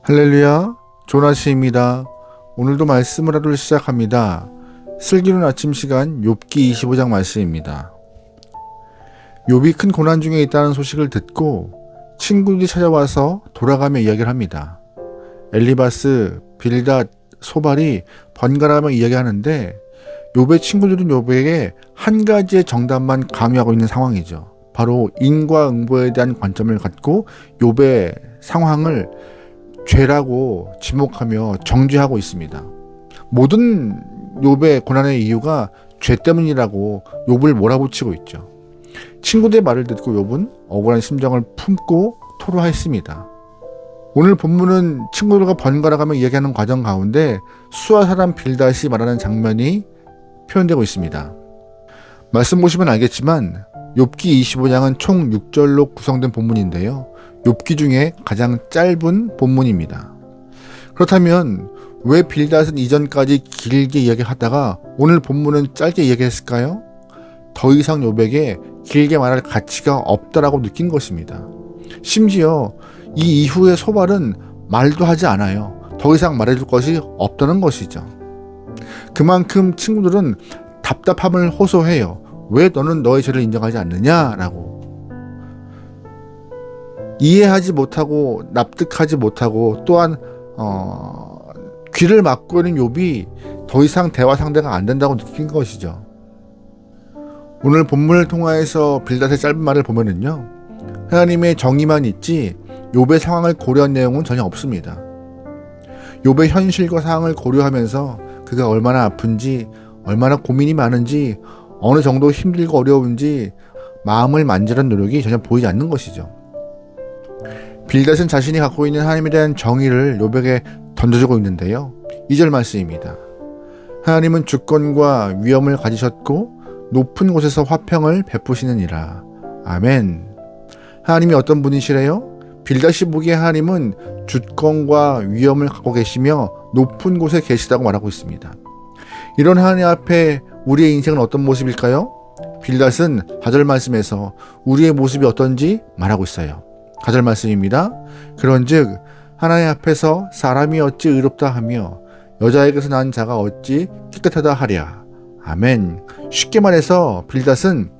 할렐루야, 조나시입니다. 오늘도 말씀을 하루 시작합니다. 슬기로운 아침 시간 욥기 25장 말씀입니다. 욥이 큰 고난 중에 있다는 소식을 듣고 친구들이 찾아와서 돌아가며 이야기를 합니다. 엘리바스, 빌닷, 소발이 번갈아가며 이야기하는데 욥의 친구들은 욥에게 한 가지의 정답만 강요하고 있는 상황이죠. 바로 인과응보에 대한 관점을 갖고 욥의 상황을 죄라고 지목하며 정죄하고 있습니다. 모든 욥의 고난의 이유가 죄 때문이라고 욥을 몰아붙이고 있죠. 친구들의 말을 듣고 욥은 억울한 심정을 품고 토로했습니다. 오늘 본문은 친구들과 번갈아가며 이야기하는 과정 가운데 수아 사람 빌닷이 말하는 장면이 표현되고 있습니다. 말씀 보시면 알겠지만 욥기 25장은 총 6절로 구성된 본문인데요. 욥기 중에 가장 짧은 본문입니다. 그렇다면 왜 빌닷은 이전까지 길게 이야기하다가 오늘 본문은 짧게 이야기했을까요? 더 이상 욥에게 길게 말할 가치가 없다라고 느낀 것입니다. 심지어 이 이후에 소발은 말도 하지 않아요. 더 이상 말해줄 것이 없다는 것이죠. 그만큼 친구들은 답답함을 호소해요. 왜 너는 너의 죄를 인정하지 않느냐라고. 이해하지 못하고 납득하지 못하고 또한 귀를 막고 있는 욥이 더 이상 대화 상대가 안 된다고 느낀 것이죠. 오늘 본문을 통하여서 빌닷의 짧은 말을 보면은요, 하나님의 정의만 있지 욥의 상황을 고려한 내용은 전혀 없습니다. 욥의 현실과 상황을 고려하면서 그가 얼마나 아픈지, 얼마나 고민이 많은지, 어느 정도 힘들고 어려운지 마음을 만지는 노력이 전혀 보이지 않는 것이죠. 빌닷은 자신이 갖고 있는 하나님에 대한 정의를 욥에게 던져주고 있는데요. 2절 말씀입니다. 하나님은 주권과 위엄을 가지셨고 높은 곳에서 화평을 베푸시느니라. 아멘. 하나님이 어떤 분이시래요? 빌닷이 보기에 하나님은 주권과 위엄을 갖고 계시며 높은 곳에 계시다고 말하고 있습니다. 이런 하나님 앞에 우리의 인생은 어떤 모습일까요? 빌닷은 4절 말씀에서 우리의 모습이 어떤지 말하고 있어요. 4절 말씀입니다. 그런즉 하나님 앞에서 사람이 어찌 의롭다 하며 여자에게서 난 자가 어찌 깨끗하다 하랴. 아멘. 쉽게 말해서 빌닷은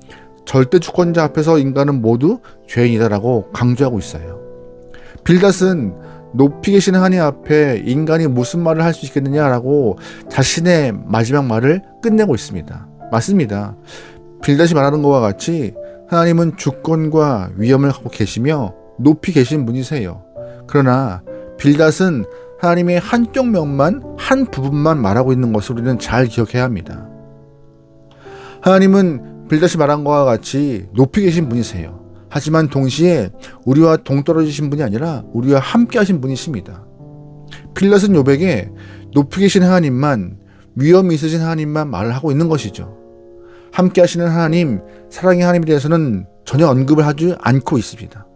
절대 주권자 앞에서 인간은 모두 죄인이다라고 강조하고 있어요. 빌닷은 높이 계신 하나님 앞에 인간이 무슨 말을 할 수 있겠느냐라고 자신의 마지막 말을 끝내고 있습니다. 맞습니다. 빌닷이 말하는 것과 같이 하나님은 주권과 위엄을 갖고 계시며 높이 계신 분이세요. 그러나 빌닷은 하나님의 한쪽 면만, 한 부분만 말하고 있는 것을 우리는 잘 기억해야 합니다. 하나님은 빌닷이 말한 것과 같이 높이 계신 분이세요. 하지만 동시에 우리와 동떨어지신 분이 아니라 우리와 함께 하신 분이십니다. 빌닷은 욥에게 높이 계신 하나님만, 위엄이 있으신 하나님만 말을 하고 있는 것이죠. 함께 하시는 하나님, 사랑의 하나님에 대해서는 전혀 언급을 하지 않고 있습니다.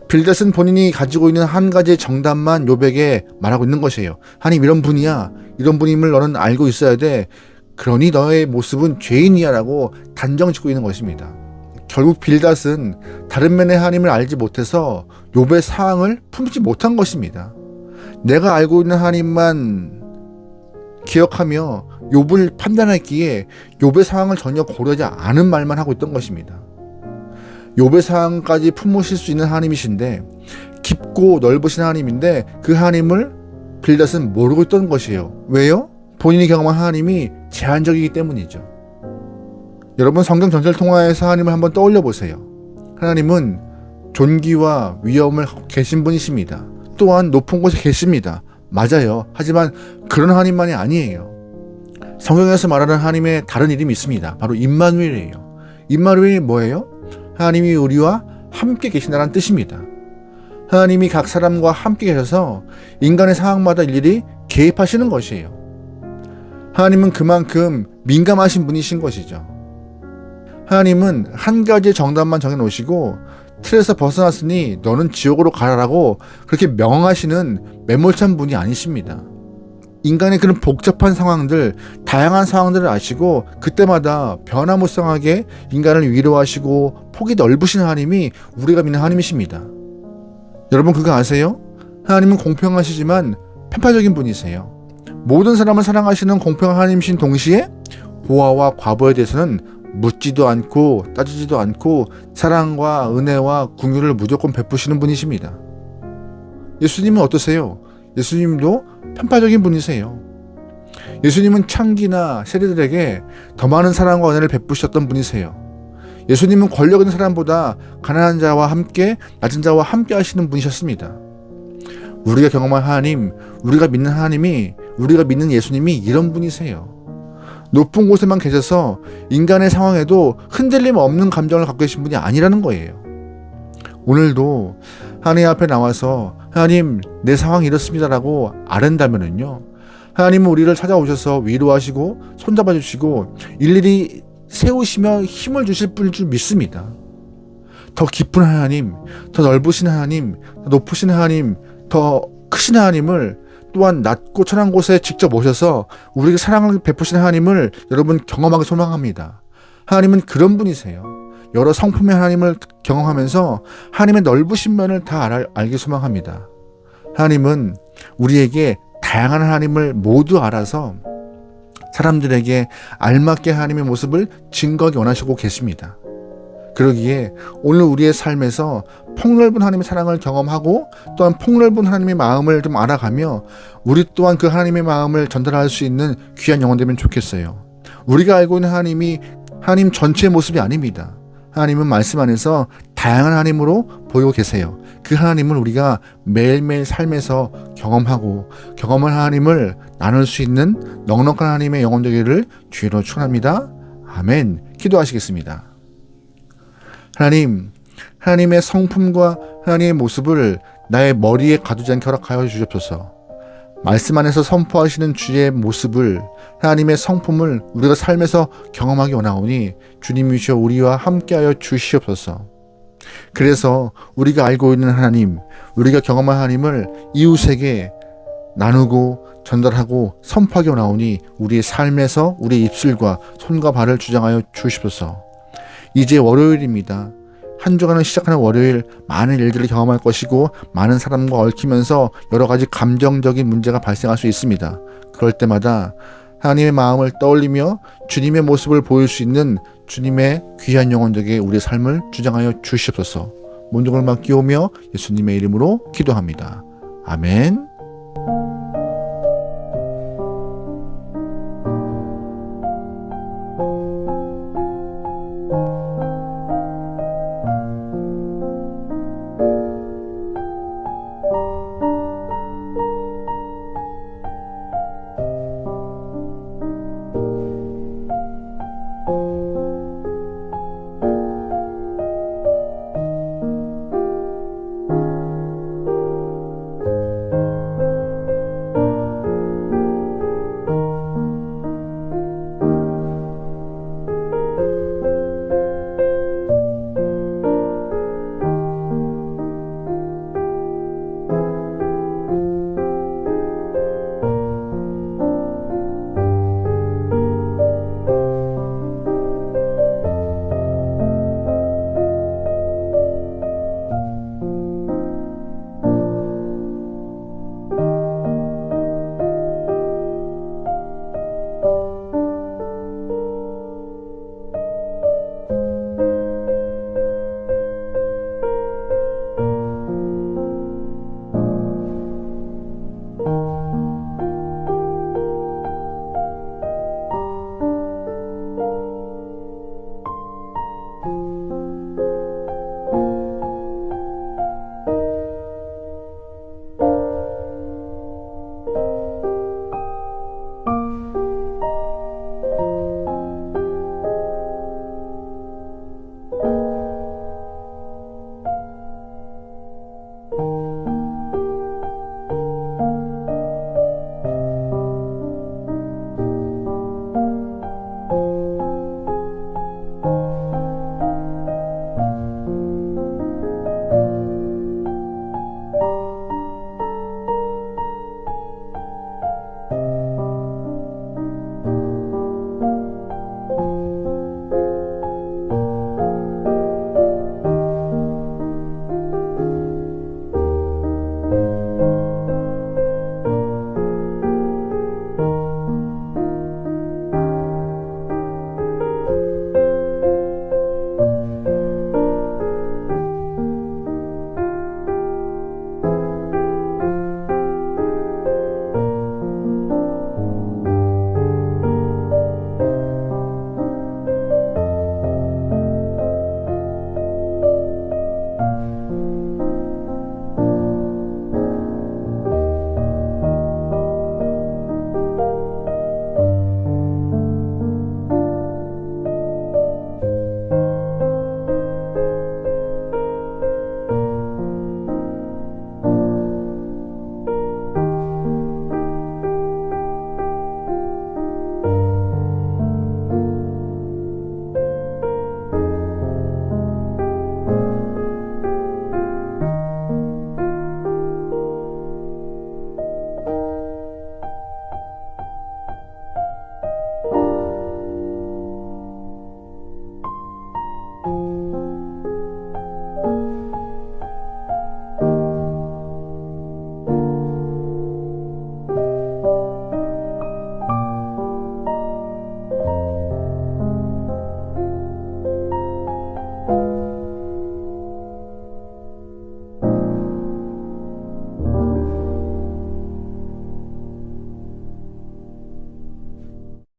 빌닷은 본인이 가지고 있는 한 가지의 정답만 욥에게 말하고 있는 것이에요. 하나님 이런 분이야. 이런 분임을 너는 알고 있어야 돼. 그러니 너의 모습은 죄인이야 라고 단정 짓고 있는 것입니다. 결국 빌닷은 다른 면의 하나님을 알지 못해서 욥의 상황을 품지 못한 것입니다. 내가 알고 있는 하나님만 기억하며 욥을 판단했기에 욥의 상황을 전혀 고려하지 않은 말만 하고 있던 것입니다. 욥의 상황까지 품으실 수 있는 하나님이신데, 깊고 넓으신 하나님인데 그 하나님을 빌닷은 모르고 있던 것이에요. 왜요? 본인이 경험한 하나님이 제한적이기 때문이죠. 여러분, 성경 전체를 통하여서 하나님을 한번 떠올려 보세요. 하나님은 존귀와 위엄을 갖고 계신 분이십니다. 또한 높은 곳에 계십니다. 맞아요. 하지만 그런 하나님만이 아니에요. 성경에서 말하는 하나님의 다른 이름이 있습니다. 바로 임마누엘이에요. 임마누엘이 뭐예요? 하나님이 우리와 함께 계신다는 뜻입니다. 하나님이 각 사람과 함께 계셔서 인간의 상황마다 일일이 개입하시는 것이에요. 하나님은 그만큼 민감하신 분이신 것이죠. 하나님은 한 가지의 정답만 정해놓으시고 틀에서 벗어났으니 너는 지옥으로 가라라고 그렇게 명하시는 매몰찬 분이 아니십니다. 인간의 그런 복잡한 상황들, 다양한 상황들을 아시고 그때마다 변화무쌍하게 인간을 위로하시고 폭이 넓으신 하나님이 우리가 믿는 하나님이십니다. 여러분 그거 아세요? 하나님은 공평하시지만 편파적인 분이세요. 모든 사람을 사랑하시는 공평한 하나님이신 동시에 고아와 과부에 대해서는 묻지도 않고 따지지도 않고 사랑과 은혜와 긍휼을 무조건 베푸시는 분이십니다. 예수님은 어떠세요? 예수님도 편파적인 분이세요. 예수님은 창기나 세리들에게 더 많은 사랑과 은혜를 베푸셨던 분이세요. 예수님은 권력 있는 사람보다 가난한 자와 함께 낮은 자와 함께 하시는 분이셨습니다. 우리가 경험한 하나님, 우리가 믿는 하나님이, 우리가 믿는 예수님이 이런 분이세요. 높은 곳에만 계셔서 인간의 상황에도 흔들림 없는 감정을 갖고 계신 분이 아니라는 거예요. 오늘도 하나님 앞에 나와서 하나님 내 상황이 이렇습니다라고 아른다면은요, 하나님은 우리를 찾아오셔서 위로하시고 손잡아 주시고 일일이 세우시며 힘을 주실 분일 줄 믿습니다. 더 깊은 하나님, 더 넓으신 하나님, 더 높으신 하나님, 더 크신 하나님을 또한 낮고 천한 곳에 직접 오셔서 우리에게 사랑을 베푸신 하나님을 여러분 경험하기 소망합니다. 하나님은 그런 분이세요. 여러 성품의 하나님을 경험하면서 하나님의 넓으신 면을 다 알기 소망합니다. 하나님은 우리에게 다양한 하나님을 모두 알아서 사람들에게 알맞게 하나님의 모습을 증거하기 원하시고 계십니다. 그러기에 오늘 우리의 삶에서 폭넓은 하나님의 사랑을 경험하고 또한 폭넓은 하나님의 마음을 좀 알아가며 우리 또한 그 하나님의 마음을 전달할 수 있는 귀한 영혼 되면 좋겠어요. 우리가 알고 있는 하나님이 하나님 전체의 모습이 아닙니다. 하나님은 말씀 안에서 다양한 하나님으로 보이고 계세요. 그 하나님을 우리가 매일매일 삶에서 경험하고 경험한 하나님을 나눌 수 있는 넉넉한 하나님의 영혼 되기를 주의로 축원합니다. 아멘. 기도하시겠습니다. 하나님, 하나님의 성품과 하나님의 모습을 나의 머리에 가두지 않게 허락하여 주시옵소서. 말씀 안에서 선포하시는 주의 모습을, 하나님의 성품을 우리가 삶에서 경험하기 원하오니 주님이시여 우리와 함께하여 주시옵소서. 그래서 우리가 알고 있는 하나님, 우리가 경험한 하나님을 이웃에게 나누고 전달하고 선포하기 원하오니 우리의 삶에서 우리의 입술과 손과 발을 주장하여 주시옵소서. 이제 월요일입니다. 한 주간을 시작하는 월요일, 많은 일들을 경험할 것이고 많은 사람과 얽히면서 여러 가지 감정적인 문제가 발생할 수 있습니다. 그럴 때마다 하나님의 마음을 떠올리며 주님의 모습을 보일 수 있는 주님의 귀한 영혼들에게 우리의 삶을 주장하여 주시옵소서. 모든 걸 맡기오며 예수님의 이름으로 기도합니다. 아멘.